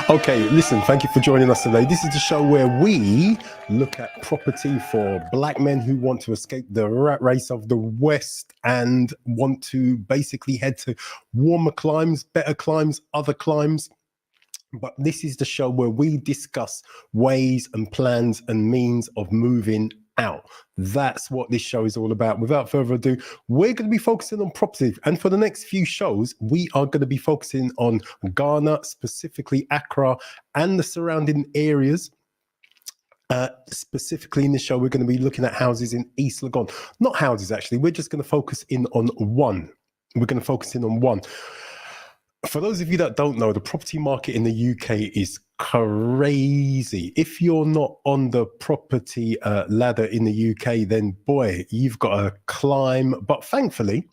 Okay, listen, thank you for joining us today. This is the show where we look at property for black men who want to escape the rat race of the West and want to basically head to warmer climes, better climes, other climes. But this is the show where we discuss ways and plans and means of moving out. That's what this show is all about. Without further ado, we're going to be focusing on property. And for the next few shows, we are going to be focusing on Ghana, specifically Accra and the surrounding areas. Specifically in this show, we're going to be looking at houses in East Legon. Not houses, actually. We're just going to focus in on one. We're going to focus in on one. For those of you that don't know, the property market in the UK is crazy. If you're not on the property ladder in the UK, then boy, you've got to climb. But thankfully,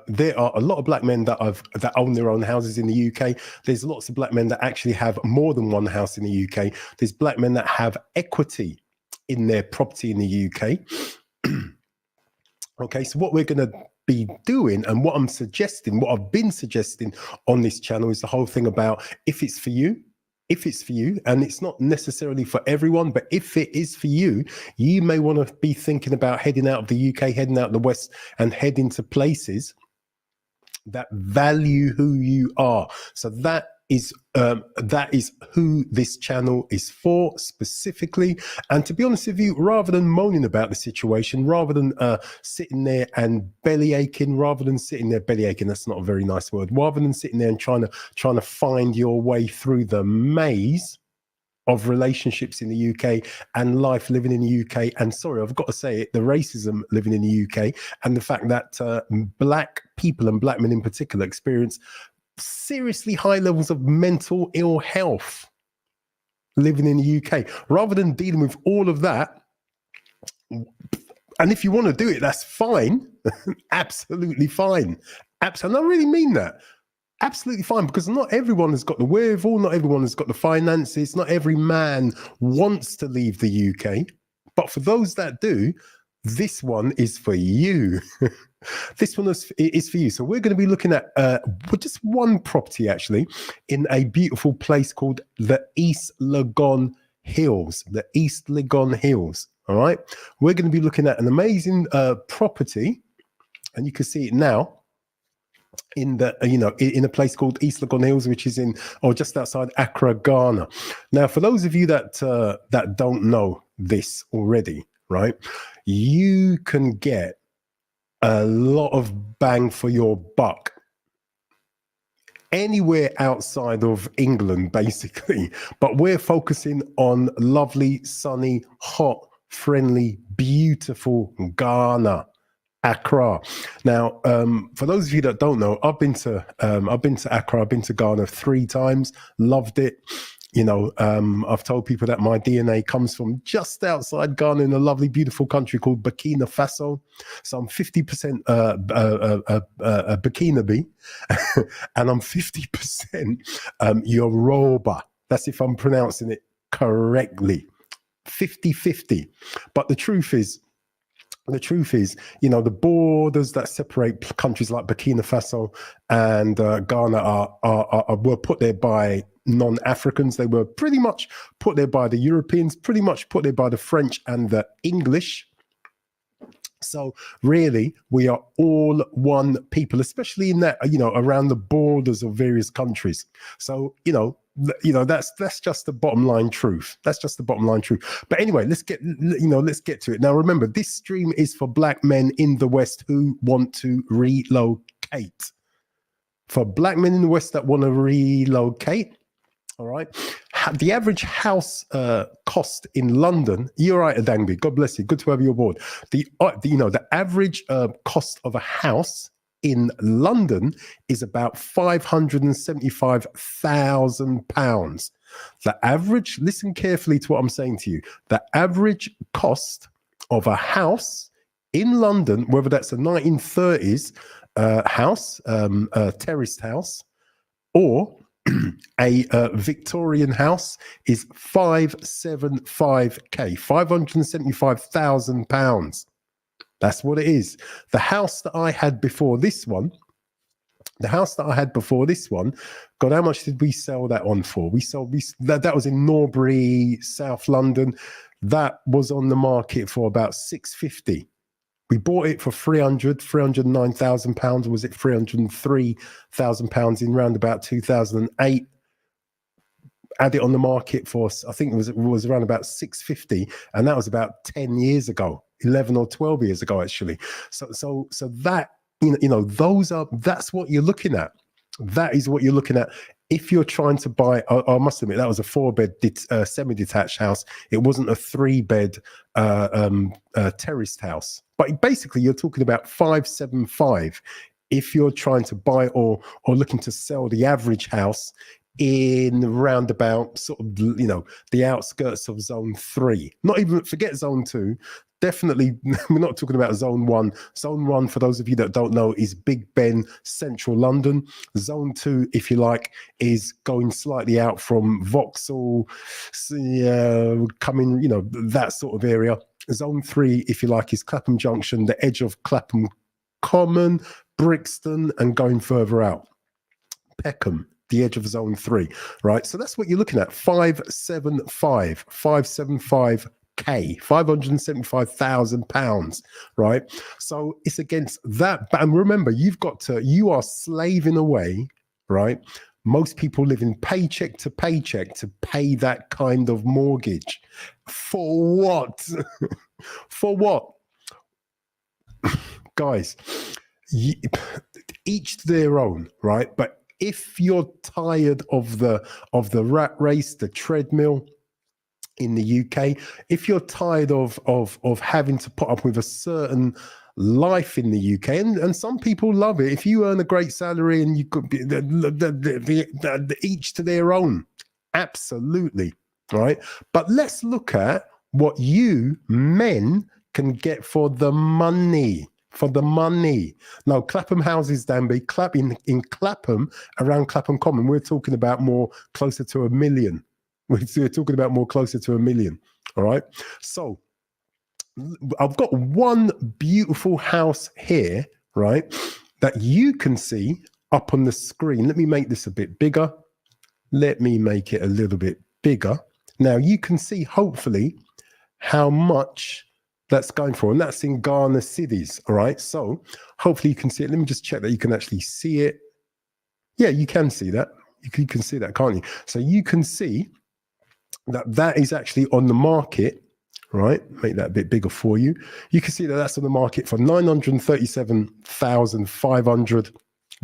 there are a lot of black men that own their own houses in the UK. There's lots of black men that actually have more than one house in the UK. There's black men that have equity in their property in the UK. Okay, so what we're going to be doing and what I've been suggesting on this channel is the whole thing about if it's for you, and it's not necessarily for everyone, but if it is for you, you may want to be thinking about heading out of the UK, heading out of the West, and heading to places that value who you are. So that is who this channel is for specifically. And to be honest with you, rather than moaning about the situation, rather than sitting there and bellyaching, that's not a very nice word, rather than sitting there and trying to find your way through the maze of relationships in the UK and life living in the UK, and sorry, I've got to say it, the racism living in the UK, and the fact that black people and black men in particular experience seriously high levels of mental ill health living in the UK, rather than dealing with all of that. And if you want to do it, that's fine. Absolutely fine. And I really mean that. Absolutely fine, because not everyone has got the wherewithal, not everyone has got the finances, not every man wants to leave the UK. But for those that do, this one is for you. This one is for you. So we're going to be looking at just one property, actually, in a beautiful place called the East Legon Hills. The East Legon Hills. All right. We're going to be looking at an amazing property, and you can see it now in the in a place called East Legon Hills, which is just outside Accra, Ghana. Now, for those of you that don't know this already, right, you can get a lot of bang for your buck anywhere outside of England, basically. But we're focusing on lovely, sunny, hot, friendly, beautiful Ghana, Accra. Now, for those of you that don't know, I've been to Accra, I've been to Ghana 3 times, loved it. I've told people that my DNA comes from just outside Ghana in a lovely, beautiful country called Burkina Faso. So I'm 50% Burkinabe, and I'm 50% Yoruba. That's if I'm pronouncing it correctly. 50-50. But the truth is, the borders that separate countries like Burkina Faso and Ghana were put there by non-Africans. They were pretty much put there by the Europeans, pretty much put there by the French and the English. So really, we are all one people, especially in that, around the borders of various countries. So, that's just the bottom line truth. That's just the bottom line truth. But anyway, let's get to it. Now, remember, this stream is for black men in the West who want to relocate. For black men in the West that want to relocate, all right. The average house cost in London, you're right, Adangbi, God bless you, good to have you aboard. The average cost of a house in London is about £575,000. The average, listen carefully to what I'm saying to you, the average cost of a house in London, whether that's a 1930s house, a terraced house, or a Victorian house, is £575,000, £575,000. That's what it is. The house that I had before this one, God, how much did we sell that on for? That was in Norbury, South London. That was on the market for about 650. We bought it for 309,000 pounds. Was it 303,000 pounds in round about 2008? Had it on the market for, I think it was around about 650, and that was about 10 years ago, 11 or 12 years ago, actually. So that, that's what you're looking at. That is what you're looking at. If you're trying to buy, I must admit, that was a 4-bed semi-detached house. It wasn't a 3-bed terraced house. But basically, you're talking about 575 if you're trying to buy or looking to sell the average house in roundabout sort of, the outskirts of zone 3. Not even, forget zone 2. Definitely, we're not talking about zone 1. Zone 1, for those of you that don't know, is Big Ben, central London. Zone 2, if you like, is going slightly out from Vauxhall, coming, that sort of area. Zone 3, if you like, is Clapham Junction, the edge of Clapham Common, Brixton, and going further out, Peckham, the edge of zone 3, right? So that's what you're looking at, 575K, 575,000 pounds, right? So it's against that. And remember, you are slaving away, right? Most people living paycheck to paycheck to pay that kind of mortgage. For what? For what? Guys, each to their own, right? But if you're tired of the rat race, the treadmill in the UK, if you're tired of having to put up with a certain life in the UK, and some people love it. If you earn a great salary and you could be each to their own, absolutely, right? But let's look at what you men can get for the money. For the money. Now, Clapham houses, Danby, in Clapham, around Clapham Common, we're talking about more closer to 1 million. We're talking about more closer to 1 million. All right. So I've got one beautiful house here, right, that you can see up on the screen. Let me make this a bit bigger. Let me make it a little bit bigger. Now you can see, hopefully, how much that's going for, and that's in Ghana cities. All right, so hopefully you can see it. Let me just check that you can actually see it. Yeah, you can see that. You can see that, can't you? So you can see that is actually on the market, right? Make that a bit bigger for you. You can see that that's on the market for 937,500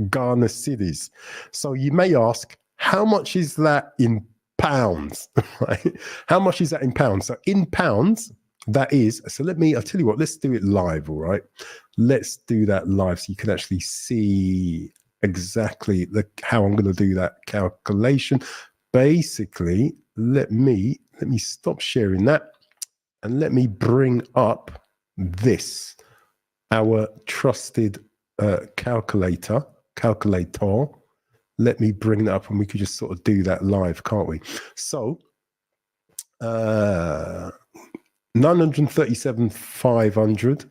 Ghana cedis. So you may ask, how much is that in pounds? Right? How much is that in pounds? So in pounds, that is, so I'll tell you what, let's do it live, all right? Let's do that live so you can actually see exactly how I'm going to do that calculation. Basically, let me stop sharing that and let me bring up this, our trusted calculator. Let me bring that up and we could just sort of do that live, can't we? So 937,500.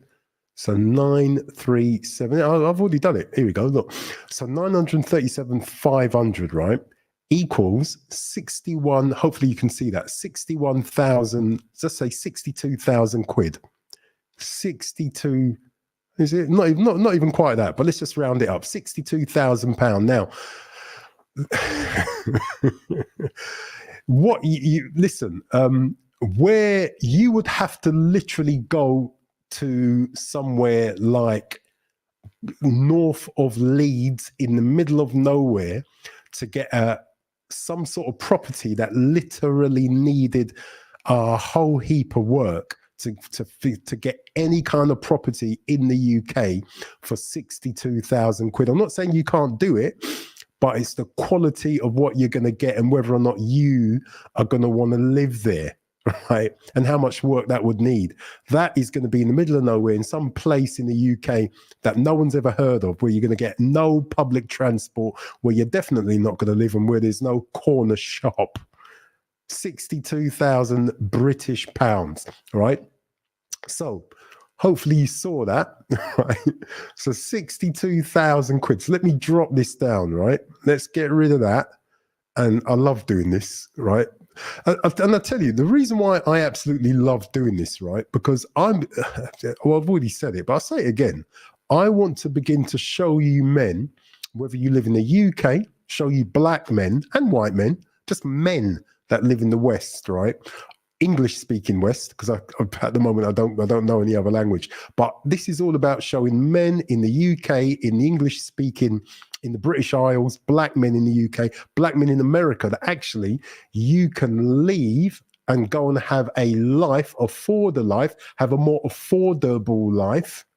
So 937. I've already done it. Here we go. Look. So 937,500, right, equals 61. Hopefully you can see that. 61,000. Let's say 62,000 quid. 62. Is it not even quite that? But let's just round it up. 62,000 pound. Now, what you listen? Where you would have to literally go to somewhere like north of Leeds in the middle of nowhere to get some sort of property that literally needed a whole heap of work to get any kind of property in the UK for 62,000 quid. I'm not saying you can't do it, but it's the quality of what you're going to get and whether or not you are going to want to live there. Right, and how much work that would need. That is going to be in the middle of nowhere in some place in the UK that no one's ever heard of, where you're going to get no public transport, where you're definitely not going to live and where there's no corner shop. 62,000 British pounds, right? So Hopefully you saw that, right? So 62,000 quid. So let me drop this down, right? Let's get rid of that. And I love doing this, right? And I tell you, the reason why I absolutely love doing this, right? Because well, I've already said it, but I'll say it again. I want to begin to show you men, whether you live in the UK, show you black men and white men, just men that live in the West, right? English speaking West, because at the moment I don't know any other language. But this is all about showing men in the UK, in the English speaking, in the British Isles, black men in the UK, black men in America, that actually you can leave and go and have a life, afford a life, have a more affordable life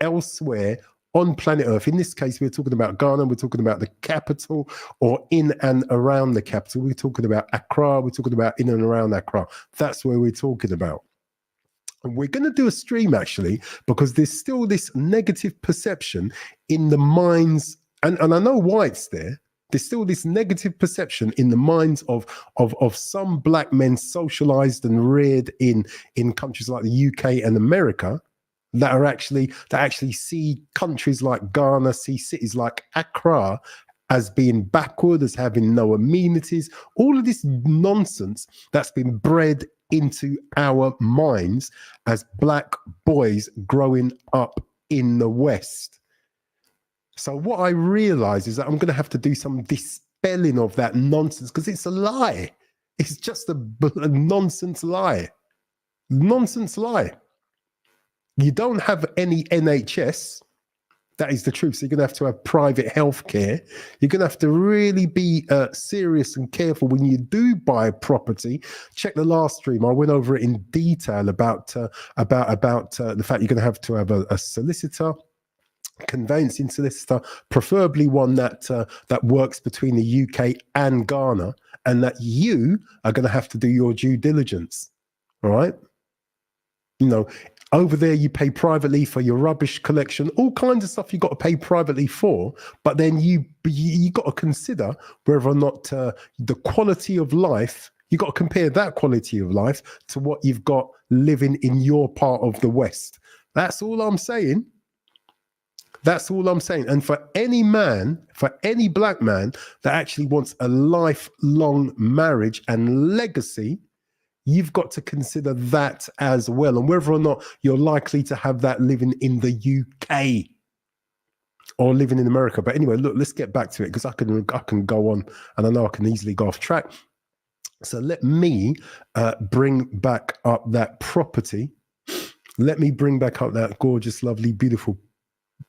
elsewhere on planet Earth. In this case, we're talking about Ghana, we're talking about the capital, or in and around the capital. We're talking about Accra, we're talking about in and around Accra. That's where we're talking about. And we're going to do a stream actually, because there's still this negative perception in the minds, and I know why it's there. There's still this negative perception in the minds of some black men socialized and reared in countries like the UK and America, that actually see countries like Ghana, see cities like Accra as being backward, as having no amenities, all of this nonsense that's been bred into our minds as black boys growing up in the West. So what I realize is that I'm going to have to do some dispelling of that nonsense, because it's a lie. It's just a nonsense lie. Nonsense lie. You don't have any NHS. That is the truth. So you're going to have private healthcare. You're going to have to really be serious and careful when you do buy a property. Check the last stream. I went over it in detail about the fact you're going to have a solicitor, conveyancing solicitor, preferably one that works between the UK and Ghana, and that you are going to have to do your due diligence. All right. You know, over there, you pay privately for your rubbish collection, all kinds of stuff you got to pay privately for. But then you got to consider whether or not the quality of life, you got to compare that quality of life to what you've got living in your part of the West. That's all I'm saying. That's all I'm saying. And for any man, for any black man that actually wants a lifelong marriage and legacy, you've got to consider that as well, and whether or not you're likely to have that living in the UK or living in America. But anyway, look, let's get back to it, because I can go on, and I know I can easily go off track. So let me bring back up that property. Let me bring back up that gorgeous, lovely, beautiful,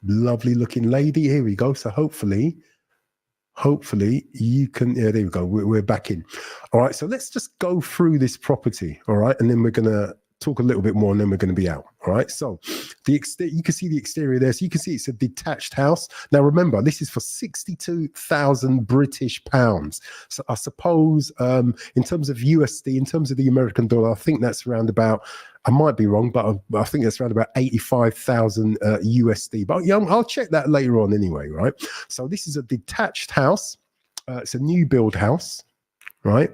lovely looking lady. Here we go. So hopefully you can, yeah, there we go. We're back in. All right. So let's just go through this property. All right. And then we're going to talk a little bit more, and then we're going to be out. All right. So you can see the exterior there. So you can see it's a detached house. Now, remember, this is for 62,000 British pounds. So I suppose in terms of USD, in terms of the American dollar, I think that's around about, I might be wrong, but I think that's around about 85,000 USD. But yeah, I'll check that later on anyway, right? So this is a detached house. It's a new build house, right?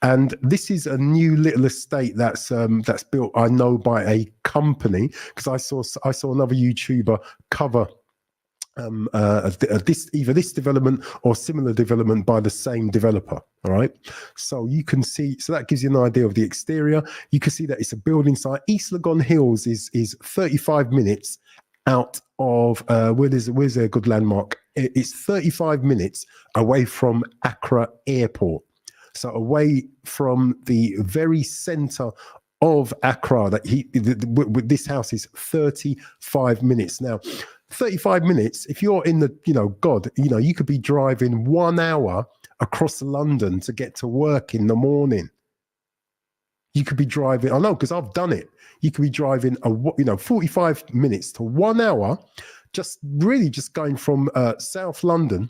And this is a new little estate that's built, I know, by a company, because I saw another YouTuber cover either this development or similar development by the same developer. All right, so you can see, so that gives you an idea of the exterior. You can see that it's a building site. East Legon Hills is 35 minutes out of where's a good landmark. It's 35 minutes away from Accra Airport, so away from the very center of Accra. This house is 35 minutes now. 35 minutes, if you're in the, you could be driving 1 hour across London to get to work in the morning. You could be driving, I know, because I've done it. You could be driving 45 minutes to 1 hour, just going from South London,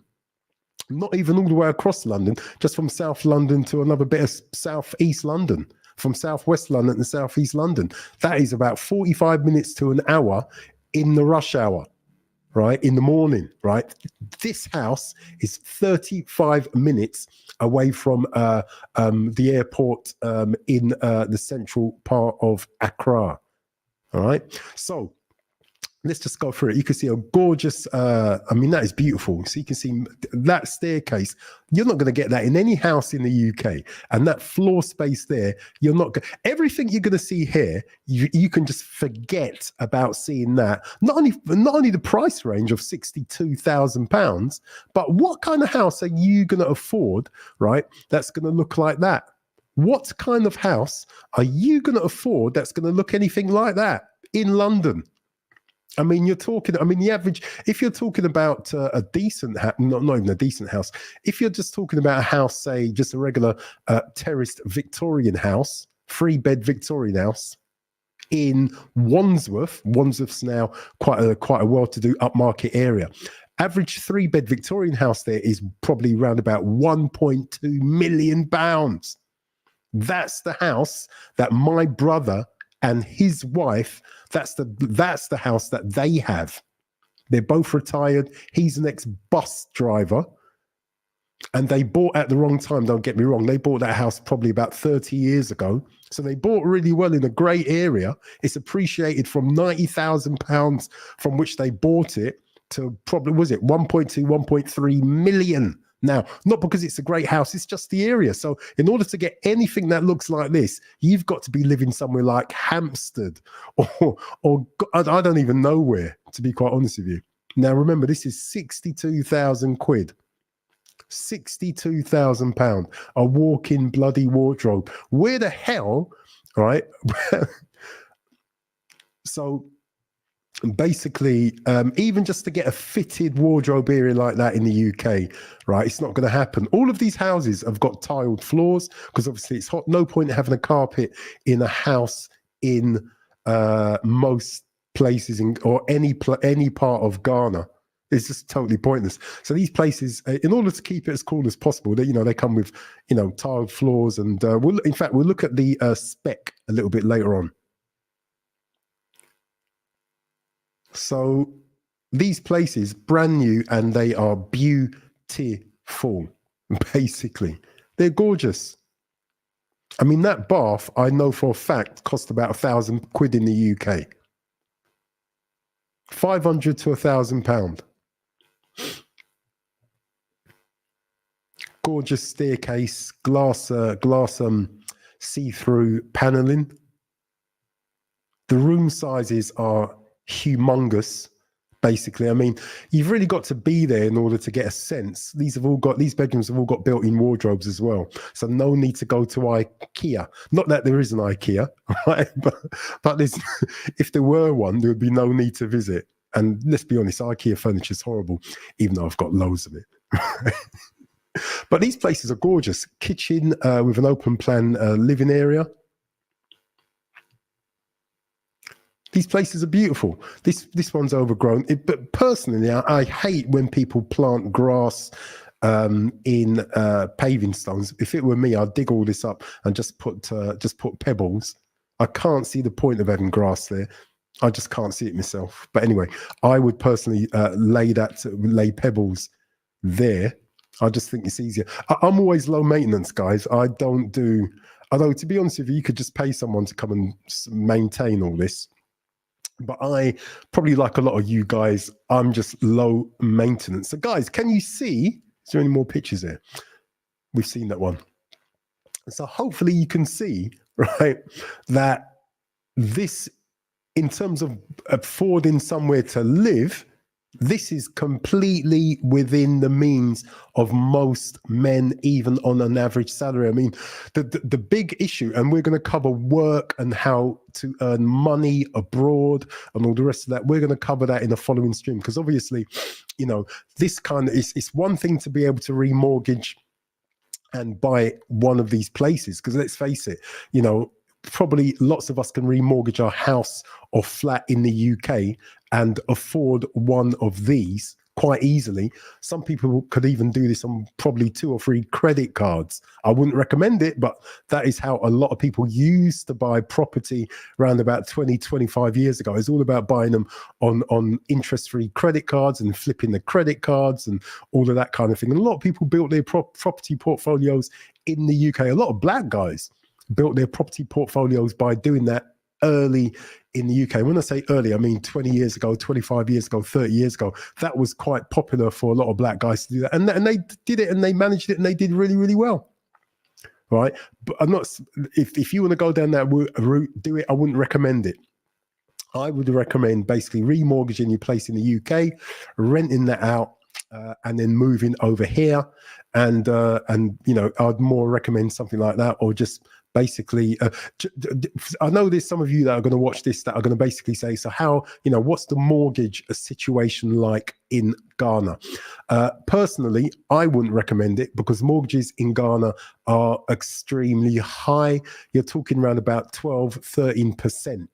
not even all the way across London, just from South London to another bit of South East London, from Southwest London to South East London. That is about 45 minutes to an hour in the rush hour, right, in the morning, right? This house is 35 minutes away from the airport in the central part of Accra. All right. So let's just go through it. You can see a gorgeous, I mean, that is beautiful. So you can see that staircase. You're not going to get that in any house in the UK. And that floor space there, you're not going everything you're going to see here, you can just forget about seeing that. Not only the price range of £62,000, but what kind of house are you going to afford, right? That's going to look like that. What kind of house are you going to afford that's going to look anything like that in London? I mean, you're talking, I mean, the average, if you're talking about a decent house, not even a decent house, if you're just talking about a house, say, just a regular terraced Victorian house, 3-bed Victorian house in Wandsworth, Wandsworth's now quite a well-to-do upmarket area. Average 3-bed Victorian house there is probably around about £1.2 million. That's the house that my brother and his wife, that's the house that they have. They're both retired. He's an ex-bus driver. And they bought at the wrong time, don't get me wrong. They bought that house probably about 30 years ago. So they bought really well in a great area. It's appreciated from £90,000 from which they bought it to probably, was it 1.2, 1.3 million. Now, not because it's a great house, it's just the area. So in order to get anything that looks like this, you've got to be living somewhere like Hampstead or I don't even know where, to be quite honest with you. Now, remember, this is 62,000 quid. £62,000, a walk-in bloody wardrobe. Where the hell, right? So basically, even just to get a fitted wardrobe area like that in the UK, right, it's not going to happen. All of these houses have got tiled floors because obviously it's hot. No point in having a carpet in a house in most places or any part of Ghana. It's just totally pointless. So these places, in order to keep it as cool as possible, they come with tiled floors, and we'll look at the spec a little bit later on. So these places, brand new, and they are beautiful. Basically, they're gorgeous. I mean, that bath, I know for a fact, cost about £1,000 in the UK. £500 to £1,000. Gorgeous staircase, glass see-through paneling. The room sizes are humongous, basically. I mean, you've really got to be there in order to get a sense. These bedrooms have all got built-in wardrobes as well. So no need to go to IKEA. Not that there is an IKEA, right? But if there were one, there would be no need to visit. And let's be honest, IKEA furniture is horrible, even though I've got loads of it. But these places are gorgeous. Kitchen with an open plan living area. These places are beautiful. This one's overgrown. But personally, I hate when people plant grass in paving stones. If it were me, I'd dig all this up and just put pebbles. I can't see the point of having grass there. I just can't see it myself. But anyway, I would personally lay pebbles there. I just think it's easier. I'm always low maintenance, guys. Although to be honest with you, you could just pay someone to come and maintain all this. But I probably, like a lot of you guys, I'm just low maintenance. So guys, can you see, is there any more pictures there? We've seen that one. So hopefully you can see, right, that this, in terms of affording somewhere to live, this is completely within the means of most men, even on an average salary. I mean, the big issue, and we're going to cover work and how to earn money abroad and all the rest of that. We're going to cover that in the following stream, because obviously, this kind of, it's one thing to be able to remortgage and buy one of these places, because let's face it, probably lots of us can remortgage our house or flat in the UK and afford one of these quite easily. Some people could even do this on probably 2 or 3 credit cards. I wouldn't recommend it, but that is how a lot of people used to buy property around about 20, 25 years ago. It's all about buying them on interest-free credit cards and flipping the credit cards and all of that kind of thing. And a lot of people built their property portfolios in the UK. A lot of black guys built their property portfolios by doing that early in the UK. When I say early, I mean 20 years ago, 25 years ago, 30 years ago. That was quite popular for a lot of black guys to do that. And they did it and they managed it and they did really, really well. Right. But I'm not, if you want to go down that route, do it. I wouldn't recommend it. I would recommend basically remortgaging your place in the UK, renting that out, and then moving over here. And you know, I'd more recommend something like that, or just basically, I know there's some of you that are going to watch this that are going to basically say, so how, you know, what's the mortgage situation like in Ghana? Personally, I wouldn't recommend it because mortgages in Ghana are extremely high. You're talking around about 12, 13%.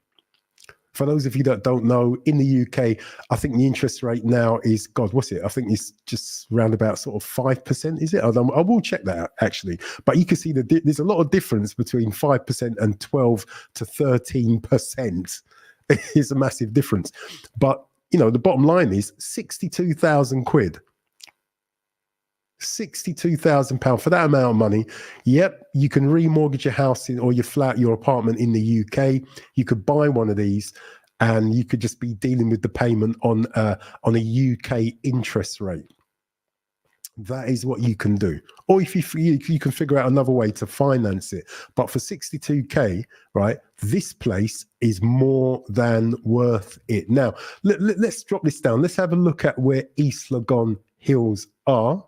For those of you that don't know, in the UK, I think the interest rate now is, God, what's it? I think it's just round about sort of 5%, is it? I will check that out, actually. But you can see that there's a lot of difference between 5% and 12 to 13%. It's a massive difference. But, you know, the bottom line is 62,000 quid. £62,000 for that amount of money. Yep, you can remortgage your house or your flat, your apartment in the UK. You could buy one of these, and you could just be dealing with the payment on a UK interest rate. That is what you can do. Or if you can figure out another way to finance it. But for 62k, right, this place is more than worth it. Now, let's drop this down. Let's have a look at where East Legon Hills are.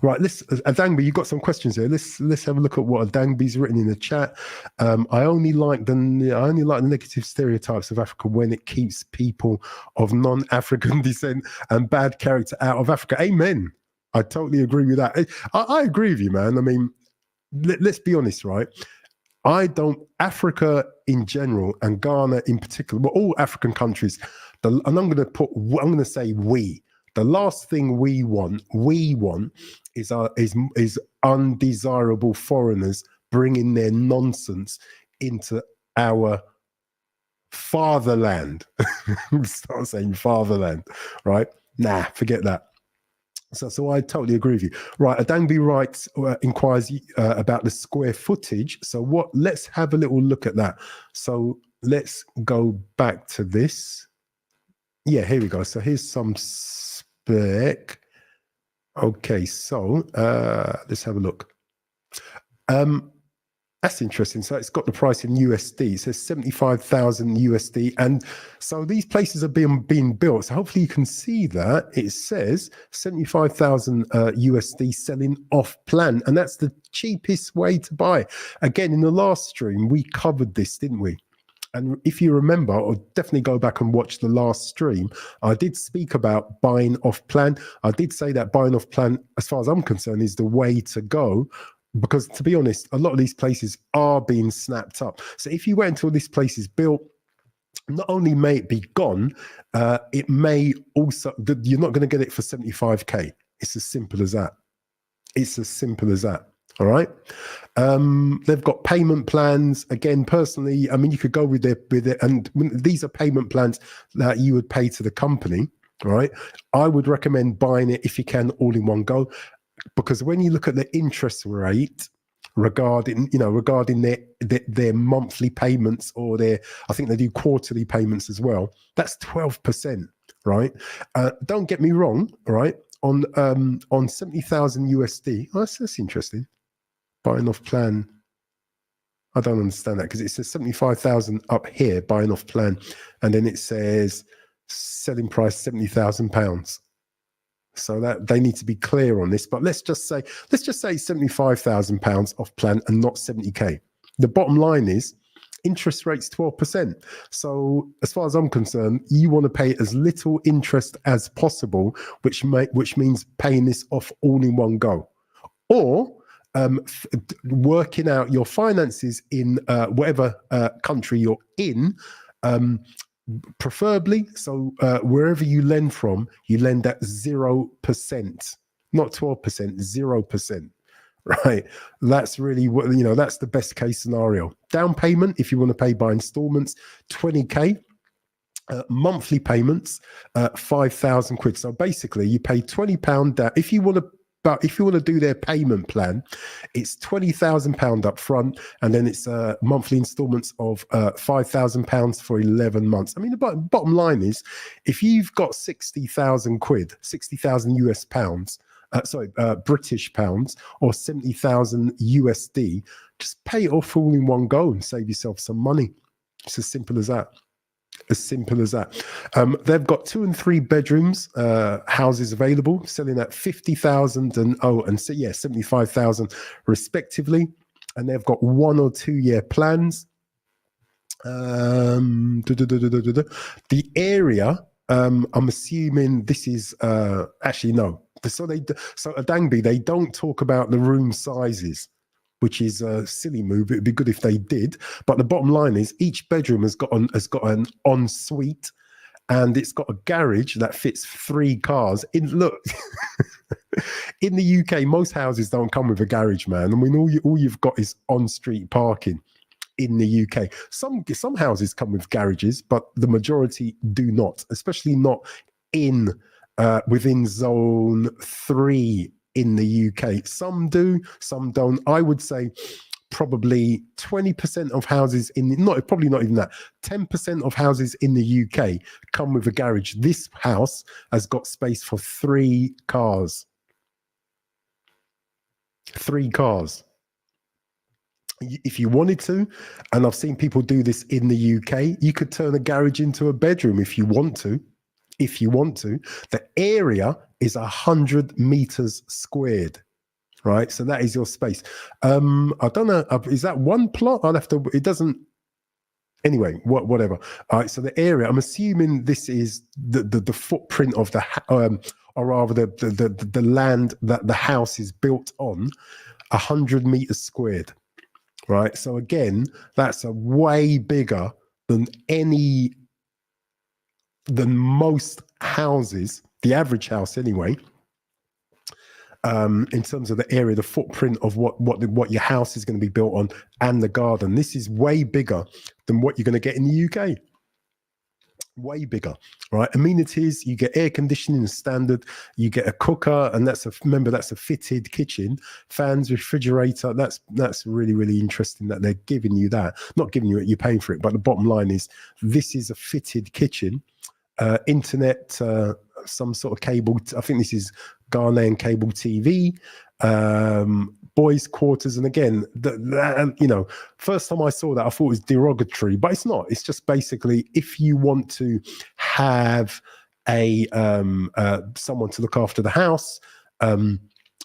Right, Adangby, you've got some questions here. Let's have a look at what Adangby's written in the chat. I only like the negative stereotypes of Africa when it keeps people of non-African descent and bad character out of Africa. Amen. I totally agree with that. I agree with you, man. I mean, let's be honest, right? Africa in general and Ghana in particular, but all African countries, and I'm going to say we. The last thing we want is undesirable foreigners bringing their nonsense into our fatherland. Start saying fatherland, right? Nah, forget that. So I totally agree with you. Right, Adangby writes, inquires about the square footage. So let's have a little look at that. So let's go back to this. Yeah, here we go. So here's some spec. Okay, so let's have a look. That's interesting. So it's got the price in USD. It says 75,000 USD. And so these places are being built. So hopefully you can see that. It says 75,000 USD selling off plan. And that's the cheapest way to buy. Again, in the last stream, we covered this, didn't we? And if you remember, or definitely go back and watch the last stream, I did speak about buying off plan. I did say that buying off plan, as far as I'm concerned, is the way to go. Because to be honest, a lot of these places are being snapped up. So if you wait until this place is built, not only may it be gone, it may also, you're not going to get it for 75k. It's as simple as that. It's as simple as that. All right. They've got payment plans. Again, personally, I mean, you could go with it. And these are payment plans that you would pay to the company. All right. I would recommend buying it if you can all in one go. Because when you look at the interest rate regarding their monthly payments, or I think they do quarterly payments as well, that's 12%, right? Don't get me wrong, right? On 70,000 USD, that's interesting. Buying off plan. I don't understand that because it says 75,000 up here, buying off plan, and then it says selling price £70,000. So that they need to be clear on this. But let's just say £75,000 off plan and not 70k. The bottom line is interest rates 12%. So as far as I'm concerned, you want to pay as little interest as possible, which means paying this off all in one go, or working out your finances in whatever country you're in. Preferably, so wherever you lend from, you lend at 0%, not 12%, 0%, right? That's really what, that's the best case scenario. Down payment, if you want to pay by installments, 20k. Monthly payments, 5,000 quid. So basically, you pay £20 down. If you want to But if you want to do their payment plan, it's £20,000 up front, and then it's monthly installments of £5,000 for 11 months. I mean, the bottom line is, if you've got 60,000 quid, 60,000 US pounds, British pounds, or 70,000 USD, just pay it off all in one go and save yourself some money. It's as simple as that. As simple as that. They've got 2 and 3 bedrooms houses available, selling at 50,000 and 75,000 respectively. And they've got 1 or 2 year plans. The area, I'm assuming this is actually no. So at Dangby, they don't talk about the room sizes, which is a silly move. It'd be good if they did. But the bottom line is, each bedroom has got an ensuite, and it's got a garage that fits 3 cars. In the UK, most houses don't come with a garage, man. I mean, all you've got is on-street parking in the UK. Some houses come with garages, but the majority do not, especially not within zone 3 in the UK. Some do, some don't. I would say probably 20% of houses probably not even that, 10% of houses in the UK come with a garage. This house has got space for 3 cars. 3 cars. If you wanted to, and I've seen people do this in the UK, you could turn a garage into a bedroom if you want to. The area is 100 meters squared, right? So that is your space. I don't know, is that one plot? It doesn't, anyway, whatever. All right, so the area, I'm assuming this is the footprint of or rather the land that the house is built on, 100 meters squared, right? So again, that's a way bigger than most houses, the average house anyway, in terms of the area, the footprint of what your house is going to be built on, and the garden. This is way bigger than what you're going to get in the UK. Way bigger, right? Amenities, you get air conditioning as standard, you get a cooker, and that's a fitted kitchen, fans, refrigerator. That's really, really interesting that they're giving you that. Not giving you it, you're paying for it, but the bottom line is, this is a fitted kitchen. Internet, some sort of cable. I think this is Ghanaian cable TV. Boys' quarters, and again, first time I saw that, I thought it was derogatory, but it's not. It's just basically, if you want to have someone to look after the house,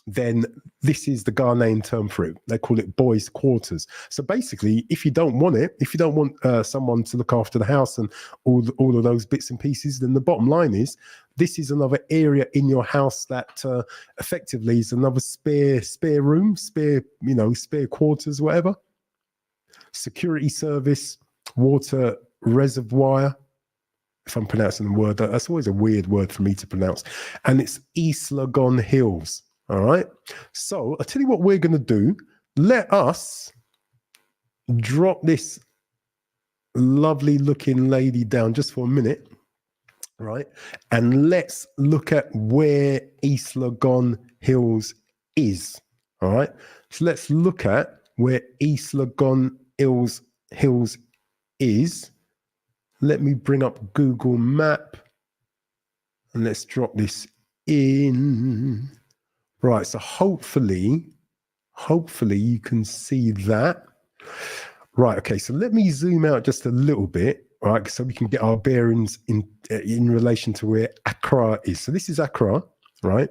then this is the Ghanaian term for it. They call it boys' quarters. So basically, if you don't want someone to look after the house and all of those bits and pieces, then the bottom line is, this is another area in your house that effectively is another spare room, spare quarters, whatever. Security service, water reservoir, if I'm pronouncing the word. That's always a weird word for me to pronounce. And it's ACCRA Hills. All right. So I'll tell you what we're going to do. Let us drop this lovely looking lady down just for a minute. Right. And let's look at where ACCRA Hills is. All right. So let's look at where ACCRA Hills is. Let me bring up Google Map and let's drop this in. Right, so hopefully you can see that. Right, okay, so let me zoom out just a little bit, right, so we can get our bearings in relation to where Accra is. So this is Accra, right?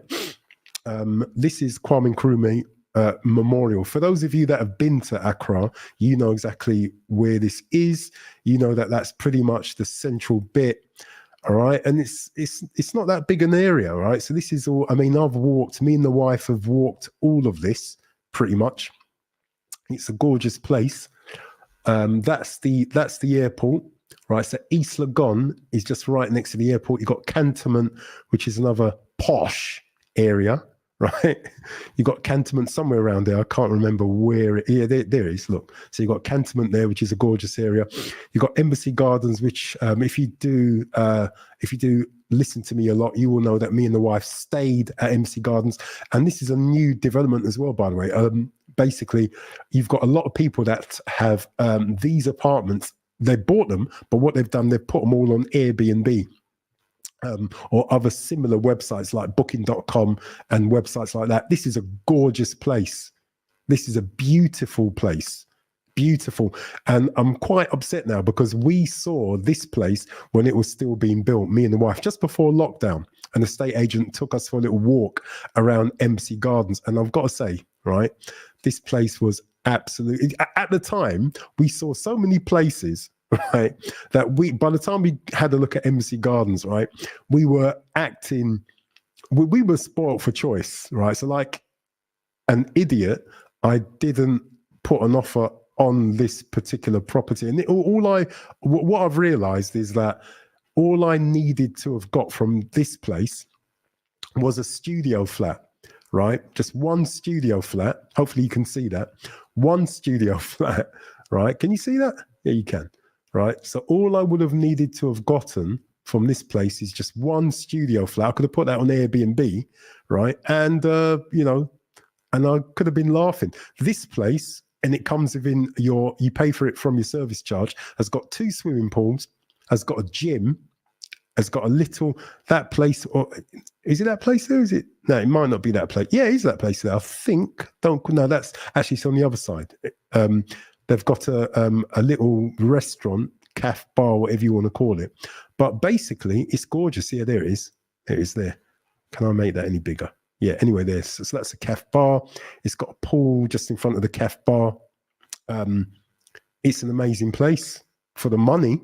This is Kwame Nkrumah Memorial. For those of you that have been to Accra, you know exactly where this is. You know that that's pretty much the central bit. All right, and it's not that big an area, right? So this is all. I mean, me and the wife have walked all of this pretty much. It's a gorgeous place. That's the airport, right? So East Legon is just right next to the airport. You've got Cantonment, which is another posh area, right? You got Cantonment somewhere around there. I can't remember where it. Yeah, there it is. Look, so you got Cantonment there, which is a gorgeous area. You got Embassy Gardens, which if you do listen to me a lot, you will know that me and the wife stayed at Embassy Gardens, and this is a new development as well, by the way. Basically, you've got a lot of people that have these apartments. They bought them, but what they've done, they've put them all on Airbnb. Or other similar websites like booking.com and websites like that. This is a gorgeous place. This is a beautiful place. Beautiful. And I'm quite upset now because we saw this place when it was still being built, me and the wife, just before lockdown. An estate agent took us for a little walk around Embassy Gardens. And I've got to say, right, this place was absolutely, at the time, we saw so many places, right, that by the time we had a look at Embassy Gardens, right, we were acting, we were spoiled for choice, right? So like an idiot, I didn't put an offer on this particular property. And what I've realized is that all I needed to have got from this place was a studio flat, right? Just one studio flat. Hopefully you can see that. One studio flat, right? Can you see that? Yeah, you can. Right. So all I would have needed to have gotten from this place is just one studio flat. I could have put that on Airbnb, right? And, and I could have been laughing. This place, and it comes within you pay for it from your service charge, has got 2 swimming pools, has got a gym, has got that place, or is it that place there? Is it? No, it might not be that place. Yeah, it is that place there. I think. That's actually it's on the other side. They've got a little restaurant, cafe, bar, whatever you want to call it. But basically, it's gorgeous. Yeah, there it is. There it is there. Can I make that any bigger? Yeah, anyway, so that's a cafe bar. It's got a pool just in front of the cafe bar. It's an amazing place for the money.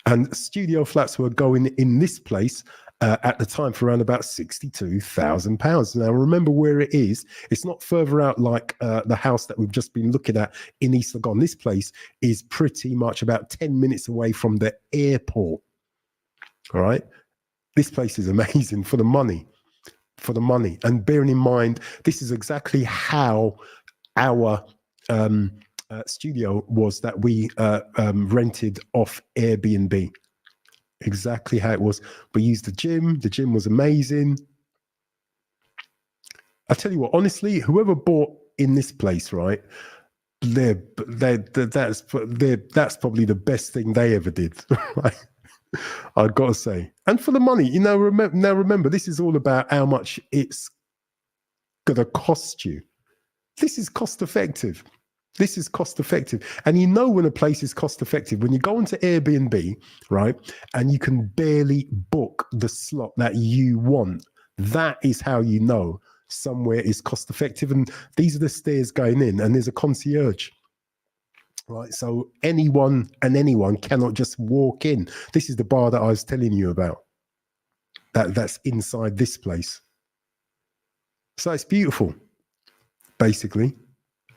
And studio flats were going in this place at the time for around about £62,000. Now, remember where it is. It's not further out like the house that we've just been looking at in East Legon. This place is pretty much about 10 minutes away from the airport. All right. This place is amazing for the money. For the money. And bearing in mind, this is exactly how our studio was that we rented off Airbnb. Exactly how it was. We used the gym. The gym was amazing. I tell you what, honestly, whoever bought in this place, right, that's probably the best thing they ever did. Right? I've got to say. And for the money, remember, this is all about how much it's going to cost you. This is cost effective. This is cost effective. And you know when a place is cost effective, when you go into Airbnb, right, and you can barely book the slot that you want, that is how you know somewhere is cost effective. And these are the stairs going in, and there's a concierge, right? So anyone cannot just walk in. This is the bar that I was telling you about. That's inside this place. So it's beautiful, basically.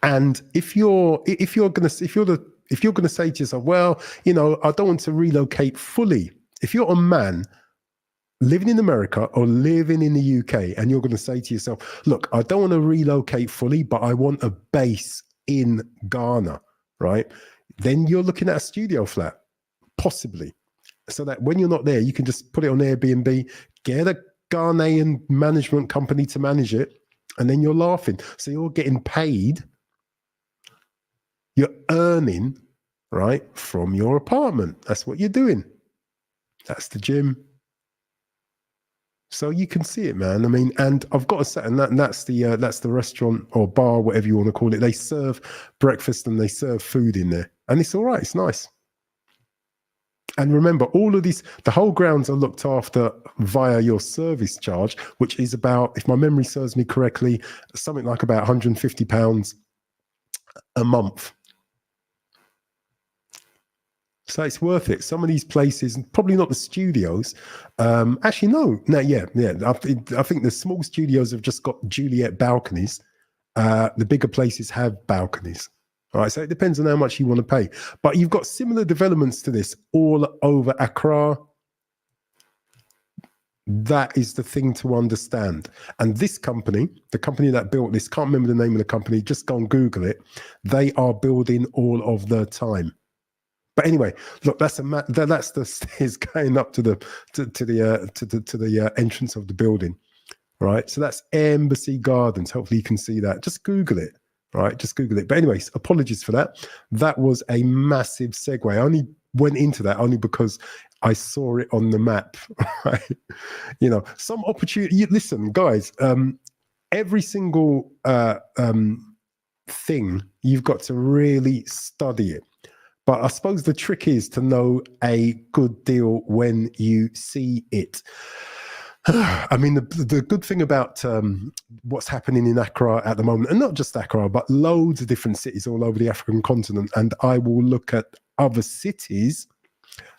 And if you're gonna say to yourself, well, I don't want to relocate fully. If you're a man living in America or living in the UK, and you're going to say to yourself, look, I don't want to relocate fully, but I want a base in Ghana, right? Then you're looking at a studio flat, possibly, so that when you're not there, you can just put it on Airbnb, get a Ghanaian management company to manage it, and then you're laughing. So you're getting paid. You're earning, right, from your apartment. That's what you're doing. That's the gym. So you can see it, man. I mean, and I've got to say, and that's the restaurant or bar, whatever you want to call it. They serve breakfast and they serve food in there, and it's all right. It's nice. And remember, all of these, the whole grounds are looked after via your service charge, which is about, if my memory serves me correctly, something like about £150 a month. So it's worth it. Some of these places, probably not the studios. Actually, no. Yeah. I think the small studios have just got Juliet balconies. The bigger places have balconies. All right. So it depends on how much you want to pay. But you've got similar developments to this all over Accra. That is the thing to understand. And this company, the company that built this, can't remember the name of the company, just go and Google it. They are building all of the time. But anyway, look, that's the stairs going up to the entrance of the building, right? So that's Embassy Gardens. Hopefully you can see that. Just Google it, right? Just Google it. But anyways, apologies for that. That was a massive segue. I only went into that only because I saw it on the map, right? You know, some opportunity. Listen, guys, every single thing, you've got to really study it. But I suppose the trick is to know a good deal when you see it. I mean, the good thing about what's happening in Accra at the moment, and not just Accra, but loads of different cities all over the African continent, and I will look at other cities.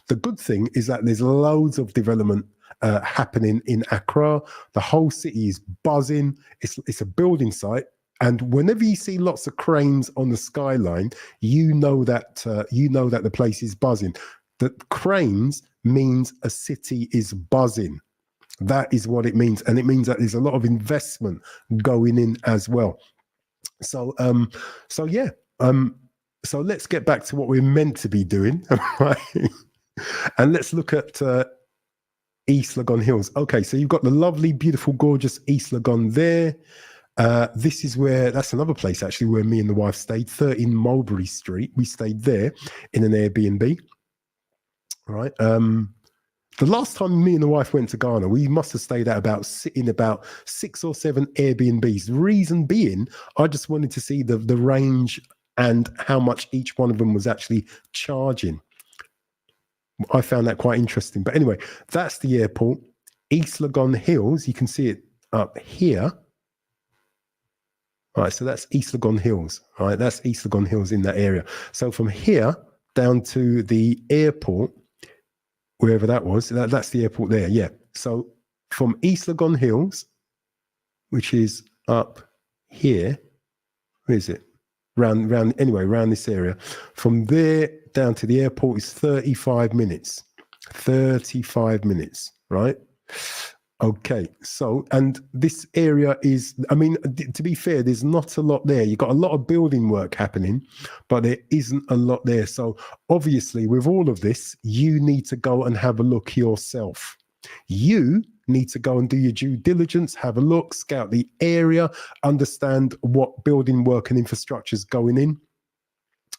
The good thing is that there's loads of development happening in Accra. The whole city is buzzing. It's a building site. And whenever you see lots of cranes on the skyline, you know that the place is buzzing. That cranes means a city is buzzing. That is what it means, and it means that there's a lot of investment going in as well. So, so let's get back to what we're meant to be doing, right? And let's look at East Legon Hills. Okay, so you've got the lovely, beautiful, gorgeous East Legon there. This is where, that's another place actually where me and the wife stayed, 13 Mulberry Street. We stayed there in an Airbnb, right? The last time me and the wife went to Ghana, we must have stayed at about 6 or 7 Airbnbs. The reason being, I just wanted to see the range and how much each one of them was actually charging. I found that quite interesting. But anyway, that's the airport. East Legon Hills, you can see it up here. All right, so that's East Legon Hills. All right, that's East Legon Hills in that area. So from here down to the airport, wherever that was, that's the airport there, yeah. So from East Legon Hills, which is up here, where is it? Round this area. From there down to the airport is 35 minutes. 35 minutes, right? Okay, so, and this area is, I mean, to be fair, there's not a lot there. You've got a lot of building work happening, but there isn't a lot there. So obviously with all of this, you need to go and have a look yourself. You need to go and do your due diligence, have a look, scout the area, understand what building work and infrastructure is going in.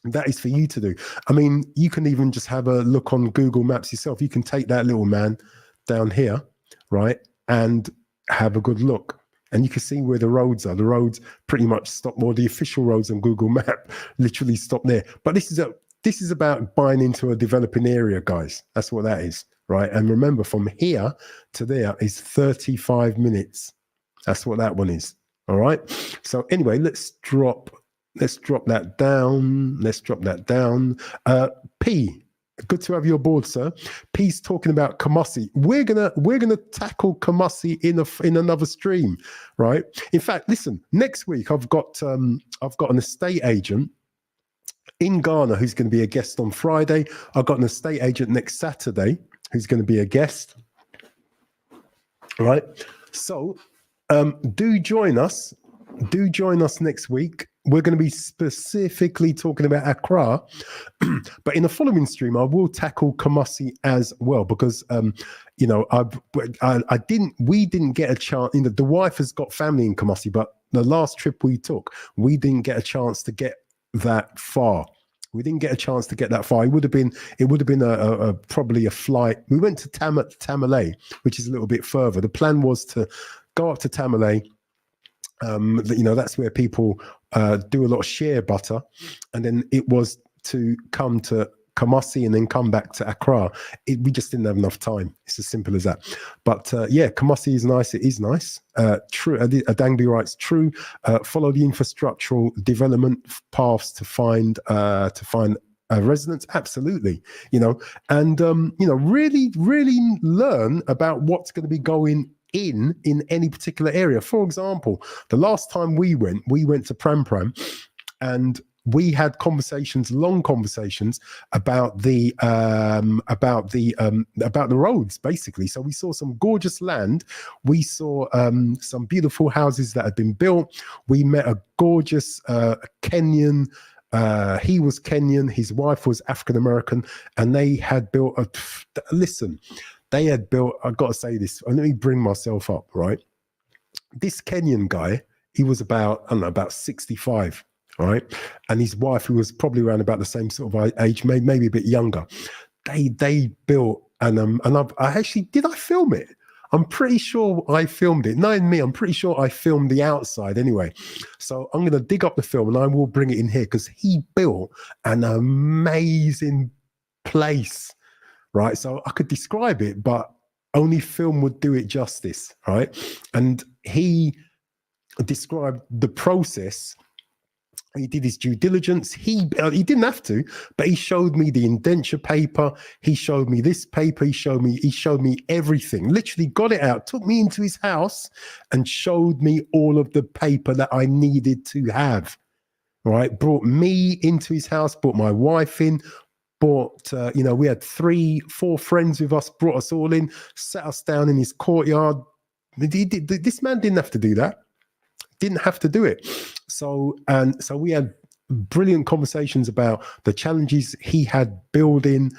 That is for you to do. I mean, you can even just have a look on Google Maps yourself. You can take that little man down here, right, and have a good look. And you can see where the roads are. The roads pretty much stop, or the official roads on Google Map literally stop there. But this is about buying into a developing area, guys. That's what that is, right? And remember, from here to there is 35 minutes. That's what that one is. All right. So anyway, let's drop that down. Let's drop that down. P. Good to have you aboard, sir. P's talking about Kumasi. We're gonna tackle Kumasi in another stream, right? In fact, listen. Next week, I've got an estate agent in Ghana who's going to be a guest on Friday. I've got an estate agent next Saturday who's going to be a guest, right? So, do join us. Do join us next week. We're going to be specifically talking about Accra, but in the following stream, I will tackle Kumasi as well, because you know, we didn't get a chance. You know, the wife has got family in Kumasi, but the last trip we took, we didn't get a chance to get that far. We didn't get a chance to get that far. It would have been probably a flight. We went to Tamale, which is a little bit further. The plan was to go up to Tamale. You know, that's where people do a lot of shea butter, and then it was to come to Kumasi and then come back to Accra. We just didn't have enough time. It's as simple as that. But yeah, Kumasi is nice. It is nice. True. Adangbi writes, true. Follow the infrastructural development paths to find residents. Absolutely. You know, and you know, really learn about what's going to be going in any particular area. For example, the last time we went to Pram Pram, and we had conversations, long conversations about the roads, basically. So we saw some gorgeous land. We saw some beautiful houses that had been built. We met a gorgeous Kenyan. He was Kenyan. His wife was African American, and they had built a. Listen, they had built. I've got to say this. Let me bring myself up. Right, this Kenyan guy. He was about, I don't know, about 65. Right, and his wife, who was probably around about the same sort of age, maybe a bit younger, they built I actually, did I film it? I'm pretty sure I filmed it. Knowing me, I'm pretty sure I filmed the outside anyway. So I'm going to dig up the film and I will bring it in here, because he built an amazing place, right? So I could describe it, but only film would do it justice, right? And he described the process. He did his due diligence. He didn't have to, but he showed me the indenture paper. He showed me this paper. He showed me everything. Literally got it out, took me into his house, and showed me all of the paper that I needed to have. Right, brought me into his house, brought my wife in, brought we had 3-4 friends with us, brought us all in, sat us down in his courtyard. This man didn't have to do that. Didn't have to do it. So we had brilliant conversations about the challenges he had building,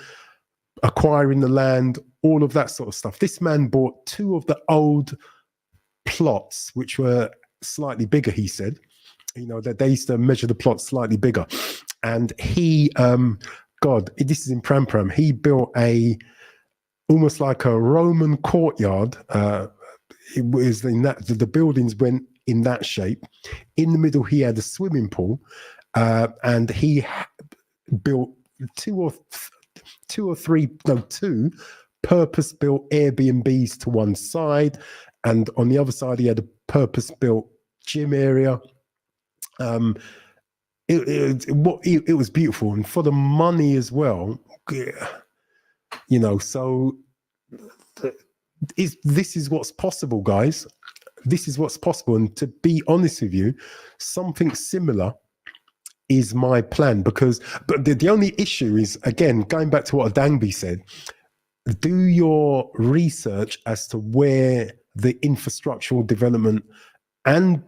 acquiring the land, all of that sort of stuff. This man bought 2 of the old plots, which were slightly bigger, he said. That they used to measure the plots slightly bigger. And he, this is in Pram Pram, he built almost like a Roman courtyard. It was in that, the buildings went in that shape. In the middle, he had a swimming pool, and he built 2 purpose-built Airbnbs to one side, and on the other side, he had a purpose-built gym area. It was beautiful, and for the money as well. So this is what's possible, guys. This is what's possible. And to be honest with you, something similar is my plan, but the only issue is, again, going back to what Adangbi said, do your research as to where the infrastructural development and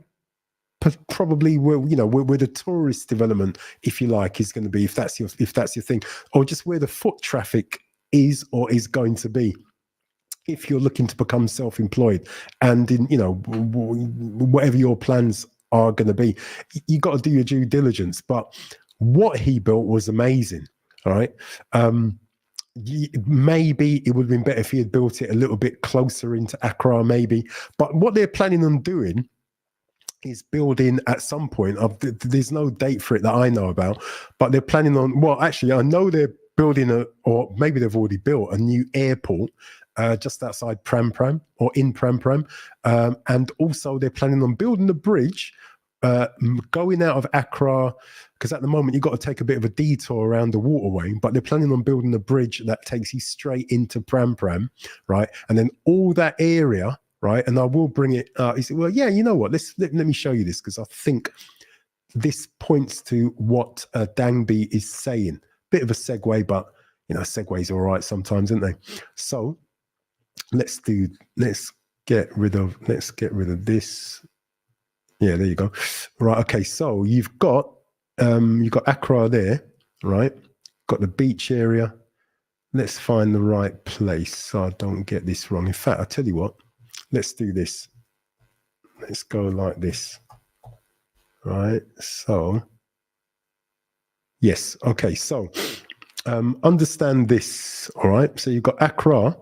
probably where the tourist development, if you like, is going to be, if that's your thing, or just where the foot traffic is or is going to be. If you're looking to become self-employed, and in whatever your plans are going to be, you got to do your due diligence. But what he built was amazing. All right, maybe it would have been better if he had built it a little bit closer into ACCRA, maybe. But what they're planning on doing is building at some point. There's no date for it that I know about, but they're planning on. Well, actually, I know they're building or maybe they've already built a new airport. Just outside Pram Pram, or in Pram Pram. And also they're planning on building a bridge going out of ACCRA, because at the moment you've got to take a bit of a detour around the waterway, but they're planning on building a bridge that takes you straight into Pram Pram, right? And then all that area, right? And I will bring it, he said, well, yeah, you know what, let me show you this, because I think this points to what Dangby is saying. Bit of a segue, but segues are all right sometimes, aren't they? So let's get rid of this. Yeah, there you go. Right, okay, so you've got ACCRA there, right? Got the beach area. Let's find the right place so I don't get this wrong. In fact, I'll tell you what, let's do this. Let's go like this. Right, so yes, okay, so understand this, all right? So you've got ACCRA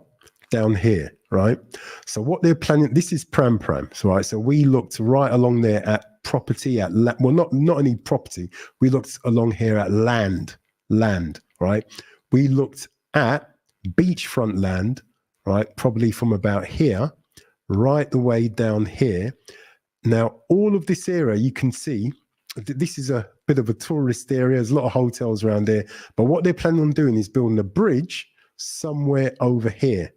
down here, right? So what they're planning, this is Pram Pram, so right? So we looked right along there at property, not any property, we looked along here at land, right? We looked at beachfront land, right? Probably from about here, right the way down here. Now, all of this area, you can see, this is a bit of a tourist area. There's a lot of hotels around there, but what they're planning on doing is building a bridge somewhere over here.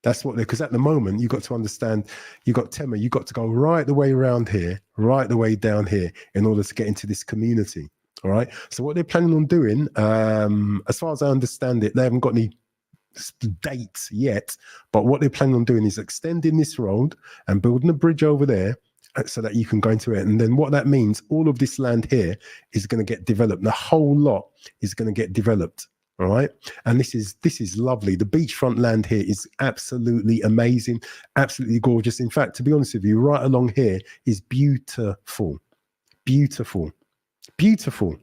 That's what because at the moment, you've got to understand, you've got Tema, you've got to go right the way around here, right the way down here in order to get into this community. All right. So what they're planning on doing, as far as I understand it, they haven't got any dates yet, but what they're planning on doing is extending this road and building a bridge over there so that you can go into it. And then what that means, all of this land here is going to get developed. The whole lot is going to get developed. All right. And this is lovely. The beachfront land here is absolutely amazing, absolutely gorgeous. In fact, to be honest with you, right along here is beautiful, beautiful, beautiful.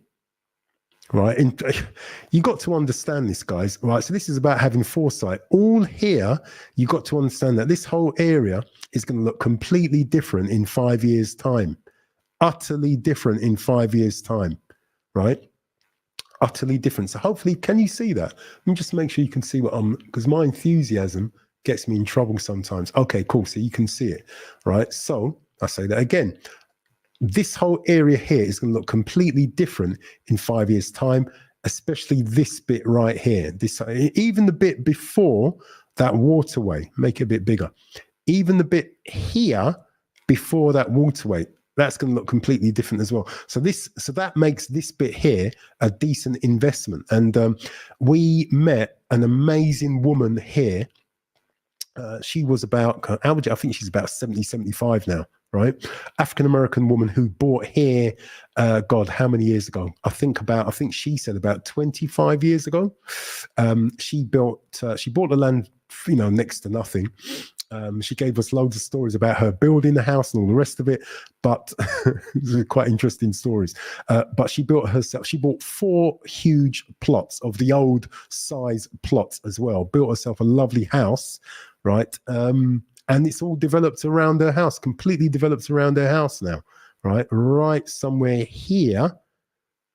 Right. And you got to understand this, guys. Right. So this is about having foresight. All here, you got to understand that this whole area is going to look completely different in 5 years' time. Utterly different in 5 years' time. Right. Utterly different. So hopefully, can you see that? Let me just make sure you can see what because my enthusiasm gets me in trouble sometimes. Okay, cool. So you can see it, right? So I say that again. This whole area here is going to look completely different in 5 years' time, especially this bit right here. This, even the bit before that waterway, make it a bit bigger. Even the bit here before that waterway, that's going to look completely different as well. So that makes this bit here a decent investment. And we met an amazing woman here. She was about, I think she's about 70, 75 now, right? African-American woman who bought here, God, how many years ago? I think she said about 25 years ago. She bought the land, next to nothing. She gave us loads of stories about her building the house and all the rest of it, but quite interesting stories. But she bought 4 huge plots of the old size plots as well, built herself a lovely house, right? And it's all developed around her house, completely developed around her house now, right? Right somewhere here.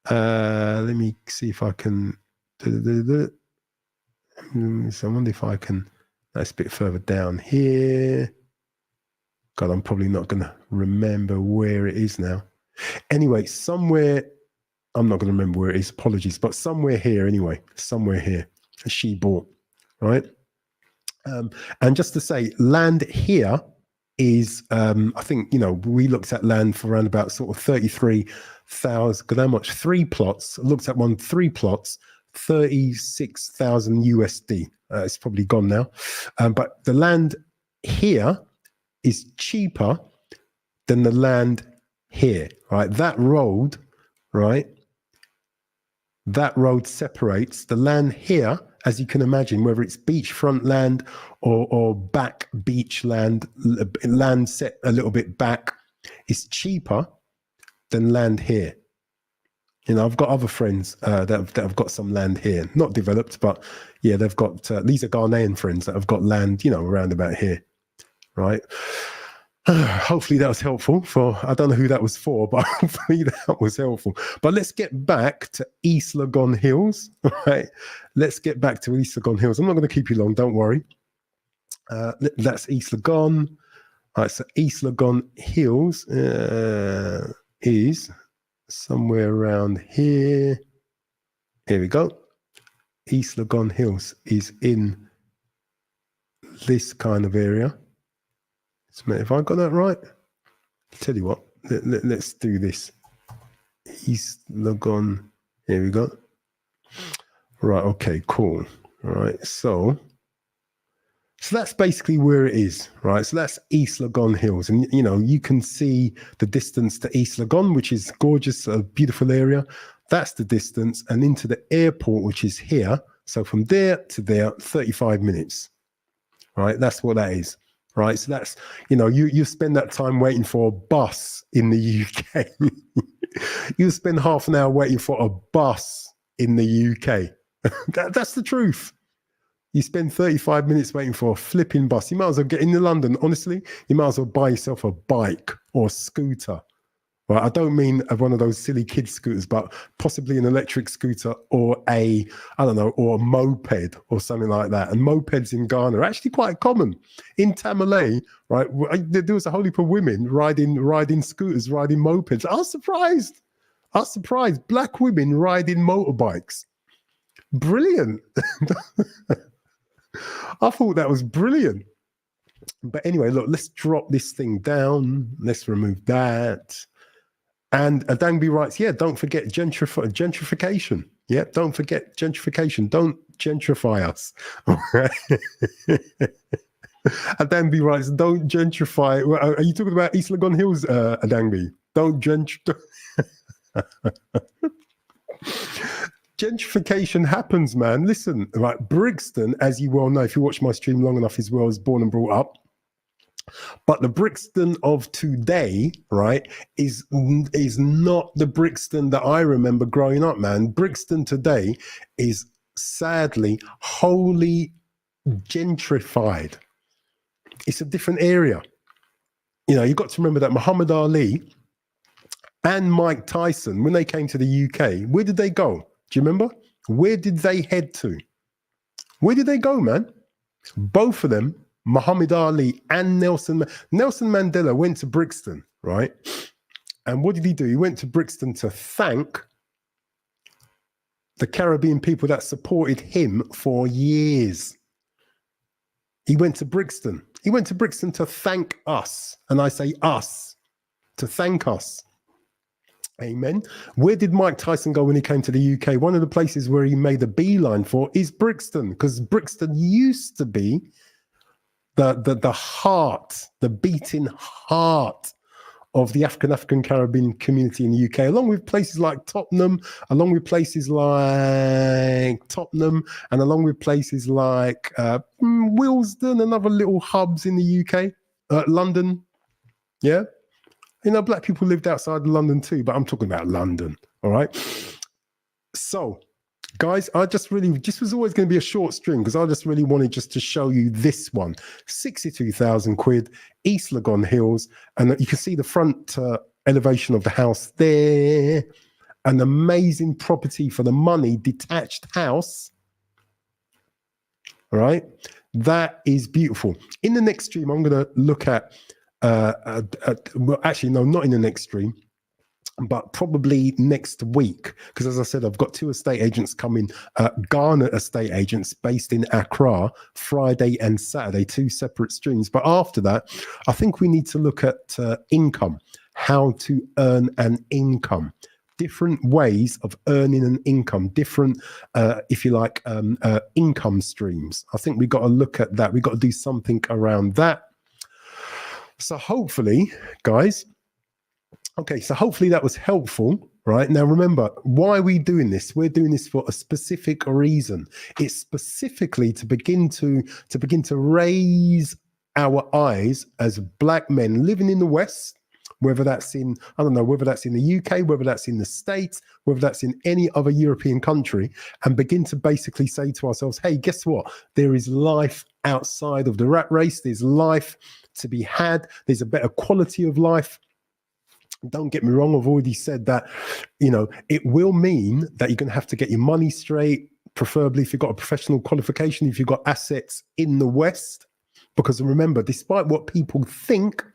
Let me see if I can. So I wonder if I can. That's a bit further down here. God, I'm probably not going to remember where it is now. Anyway, somewhere, I'm not going to remember where it is, apologies, but somewhere here anyway, somewhere here, she bought, right? And just to say, land here is, I think, we looked at land for around about sort of 33,000, how much? 3 plots, looked at 3 plots, 36,000 USD. It's probably gone now. But the land here is cheaper than the land here, right? That road, right? That road separates the land here, as you can imagine, whether it's beachfront land or back beach land set a little bit back, is cheaper than land here. I've got other friends that have got some land here, not developed, but yeah, they've got, these are Ghanaian friends that have got land, around about here, right? Hopefully that was helpful I don't know who that was for, but hopefully that was helpful. But let's get back to East Legon Hills, right? Let's get back to East Legon Hills. I'm not going to keep you long, don't worry. That's East Legon. All right, so East Legon Hills is somewhere around here. Here we go. East Legon Hills is in this kind of area. So if I got that right, tell you what, let's do this. East Legon, here we go. Right, okay, cool. All right, so that's basically where it is, right? So that's East Legon Hills. And, you can see the distance to East Legon, which is gorgeous, a beautiful area. That's the distance. And into the airport, which is here. So from there to there, 35 minutes, right? That's what that is, right? So that's, you spend that time waiting for a bus in the UK. You spend half an hour waiting for a bus in the UK. That's the truth. You spend 35 minutes waiting for a flipping bus. You might as well get into London. Honestly, you might as well buy yourself a bike or a scooter. Right? I don't mean one of those silly kid scooters, but possibly an electric scooter or or a moped or something like that. And mopeds in Ghana are actually quite common. In Tamale, right, there was a whole heap of women riding scooters, riding mopeds. I was surprised. Black women riding motorbikes. Brilliant. I thought that was brilliant. But anyway, look, let's drop this thing down. Let's remove that. And Adangby writes, yeah, don't forget gentrification. Yeah, don't forget gentrification. Don't gentrify us. Adangby writes, don't gentrify. Are you talking about East Legon Hills, Adangby? Don't gentrify. Gentrification happens, man. Listen, right, Brixton, as you well know, if you watch my stream long enough as well, is born and brought up. But the Brixton of today, right, is not the Brixton that I remember growing up, man. Brixton today is sadly wholly gentrified. It's a different area. You know, you've got to remember that Muhammad Ali and Mike Tyson, when they came to the UK, where did they go? Do you remember? Where did they head to? Where did they go, man? Both of them, Muhammad Ali and Nelson Mandela, went to Brixton, right? And what did he do? He went to Brixton to thank the Caribbean people that supported him for years. He went to Brixton. He went to Brixton to thank us. And I say us, to thank us. Amen. Where did Mike Tyson go when he came to the UK? One of the places where he made a beeline for is Brixton, because Brixton used to be the heart, the beating heart of the African Caribbean community in the UK, along with places like Tottenham, and along with places like Willesden and other little hubs in the UK, London. Yeah. You know, black people lived outside of London too, but I'm talking about London. All right. So, guys, this was always going to be a short stream because I just really wanted just to show you this one. 62,000 quid, East Legon Hills. And you can see the front elevation of the house there. An amazing property for the money, detached house. All right. That is beautiful. In the next stream, I'm going to look at well, actually, no, not in the next stream, but probably next week. Because as I said, I've got two estate agents coming, Ghana estate agents based in Accra, Friday and Saturday, two separate streams. But after that, I think we need to look at income, how to earn an income. Different ways of earning an income, different, if you like, income streams. I think we've got to look at that. We've got to do something around that. So hopefully, guys, okay, so hopefully that was helpful, right? Now, remember, why are we doing this? We're doing this for a specific reason. It's specifically to begin to raise our eyes as black men living in the West, whether that's in, I don't know, whether that's in the UK, whether that's in the States, whether that's in any other European country, and begin to basically say to ourselves, hey, guess what? There is life outside of the rat race. There's life to be had. There's a better quality of life. Don't get me wrong. I've already said that, you know, it will mean that you're going to have to get your money straight, preferably if you've got a professional qualification, if you've got assets in the West. Because remember, despite what people think,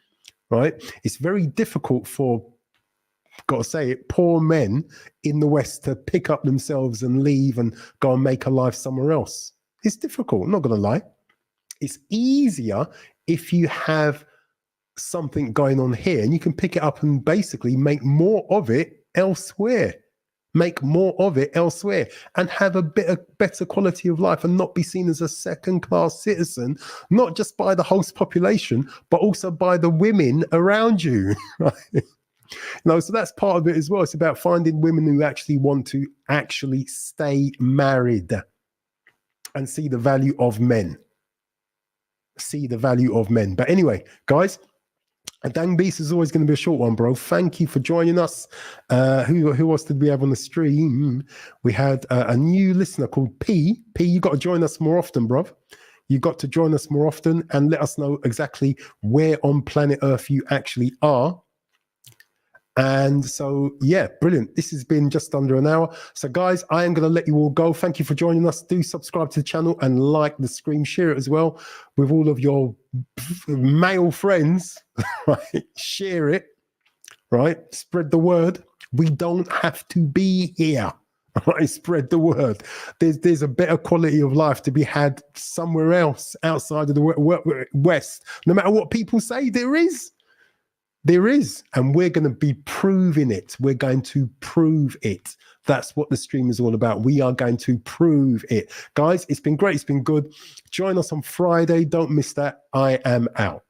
right, it's very difficult for, got to say it, poor men in the West to pick up themselves and leave and go and make a life somewhere else. It's difficult, I'm not going to lie. It's easier if you have something going on here and you can pick it up and basically make more of it elsewhere. Make more of it elsewhere and have a better quality of life and not be seen as a second-class citizen, not just by the host population, but also by the women around you. Right? You know, so that's part of it as well. It's about finding women who actually want to actually stay married and see the value of men. See the value of men. But anyway, guys, a dang beast is always going to be a short one, bro. Thank you for joining us. Who else did we have on the stream? We had a new listener called P. P, you got to join us more often, bro. You got to join us more often and let us know exactly where on planet Earth you actually are. And so, yeah, brilliant. This has been just under an hour. So, guys, I am going to let you all go. Thank you for joining us. Do subscribe to the channel and like the stream. Share it as well with all of your male friends. Right? Share it. Right? Spread the word. We don't have to be here. Right? Spread the word. There's a better quality of life to be had somewhere else outside of the West. No matter what people say, there is. There is, and we're going to be proving it. We're going to prove it. That's what the stream is all about. We are going to prove it. Guys, it's been great. It's been good. Join us on Friday. Don't miss that. I am out.